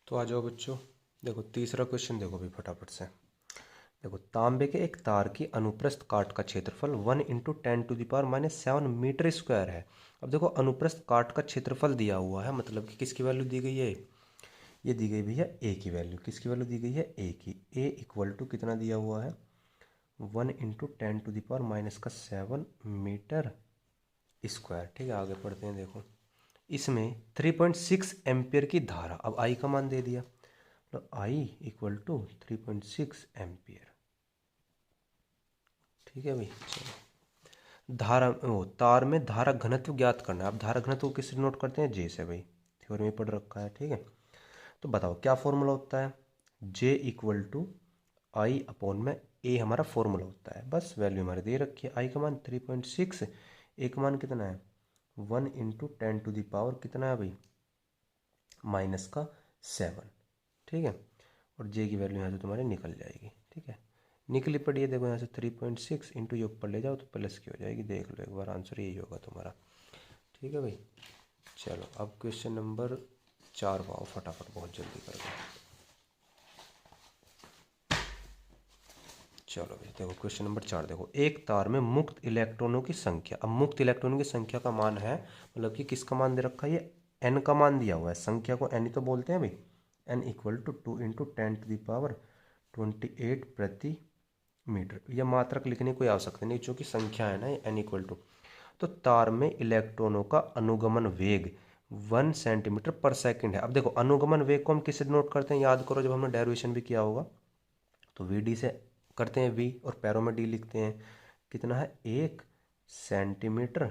तो आ जाओ बच्चों, देखो तीसरा क्वेश्चन देखो भी फटाफट से। देखो तांबे के एक तार की अनुप्रस्थ काट का क्षेत्रफल 1 × 10⁻⁷ मीटर स्क्वायर है। अब देखो अनुप्रस्थ काट का क्षेत्रफल दिया हुआ है, मतलब कि किसकी वैल्यू दी गई है, ये दी गई भैया ए की वैल्यू। किसकी वैल्यू दी गई है, ए की। ए इक्वल टू कितना दिया हुआ है, 1 × 10⁻⁷ मीटर स्क्वायर। ठीक है, आगे पढ़ते हैं। देखो इसमें 3.6 एम्पियर की धारा, अब आई का मान दे दिया, तो आई इक्वल टू 3.6 एम्पियर। ठीक है भाई, चलो धारा वो तार में धारा घनत्व ज्ञात करना है। अब धारा घनत्व किससे नोट करते हैं, जे से भाई, थ्योरी में पढ़ रखा है। ठीक है, तो बताओ क्या फॉर्मूला होता है, J equal to I upon में ए हमारा फॉर्मूला होता है। बस वैल्यू हमारी दे रखी है, आई का मान 3.6, ए का मान कितना है 1 × 10⁻⁷ कितना है भाई, -7। ठीक है, और जे की वैल्यू यहाँ से तुम्हारी निकल जाएगी। ठीक है, निकली पड़ी है, देखो यहाँ से 3.6 इंटू योग पर ले जाओ तो प्लस की हो जाएगी। देख लो एक बार, आंसर यही होगा तुम्हारा। ठीक है भाई, चलो अब क्वेश्चन नंबर 4 पाओ फटाफट, बहुत जल्दी कर दो। चलो भाई देखो क्वेश्चन नंबर 4 देखो, एक तार में मुक्त इलेक्ट्रॉनों की संख्या। अब मुक्त इलेक्ट्रॉनों की संख्या का मान है, मतलब कि किसका मान दे रखा है, ये एन का मान दिया हुआ है। संख्या को एन ही तो बोलते हैं भाई। एन इक्वल टू 2 × 10⁻28 प्रति मीटर। यह मात्रक लिखने की कोई आवश्यकता नहीं, चूंकि संख्या है ना, एन इक्वल टू। तो तार में इलेक्ट्रॉनों का अनुगमन वेग 1 सेंटीमीटर पर सेकंड है। अब देखो अनुगमन वेग को हम किससे नोट करते हैं, याद करो जब हमने डेरिवेशन भी किया होगा तो वी डी से करते हैं, वी और पैरों में डी लिखते हैं। कितना है, 1 सेंटीमीटर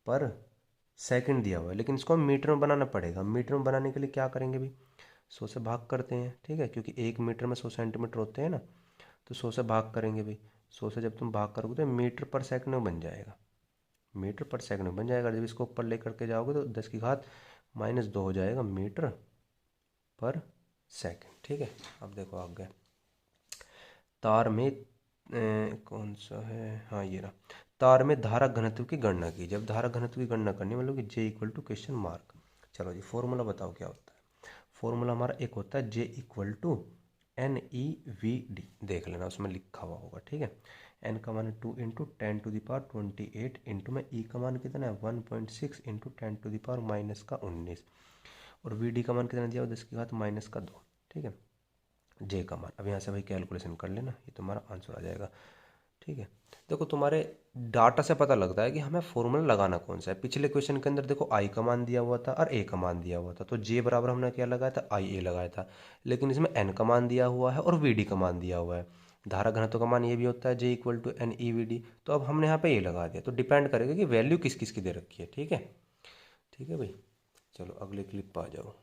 पर सेकंड दिया हुआ है, लेकिन इसको हम मीटर में बनाना पड़ेगा। मीटर में बनाने के लिए क्या करेंगे भाई, 100 से भाग करते हैं। ठीक है, क्योंकि 1 मीटर में 100 सेंटीमीटर होते हैं ना, तो 100 से भाग करेंगे भाई। 100 से जब तुम भाग करोगे तो मीटर पर सेकंड में बन जाएगा, मीटर पर सेकंड में बन जाएगा। जब इसको ऊपर लेकर के जाओगे तो 10⁻⁻2 हो जाएगा मीटर पर सेकंड। ठीक है, अब देखो आगे तार में कौन सा है, हाँ ये रहा, तार में धारा घनत्व की गणना की। जब धारा घनत्व की गणना करनी, मतलब कि J equal to question mark. चलो जी फॉर्मूला बताओ क्या होता है। फॉर्मूला हमारा एक होता है जे इक्वल टू NeVd, देख लेना उसमें लिखा हुआ होगा। ठीक है, एन का मान 2 × 10⁻28 इंटू में ई का मान कितना है 1.6 इंटू 10⁻⁻19 और वी डी का मान कितना दिया 10⁻⁻2। ठीक है, जे का मान, अब यहाँ से भाई कैलकुलेशन कर लेना, ये तुम्हारा आंसर आ जाएगा। ठीक है, देखो तुम्हारे डाटा से पता लगता है कि हमें फॉर्मूला लगाना कौन सा है। पिछले क्वेश्चन के अंदर देखो आई का मान दिया हुआ था और ए का मान दिया हुआ था, तो जे बराबर हमने क्या लगाया था, आई ए लगाया था। लेकिन इसमें एन का मान दिया हुआ है और वी डी का मान दिया हुआ है। धारा घनत्व का मान ये भी होता है जे इक्वल टू NeVd, तो अब हमने यहाँ पे ये लगा दिया। तो डिपेंड करेगा कि वैल्यू किस किस की दे रखी है। ठीक है, ठीक है भाई, चलो अगले क्लिप पर आ जाओ।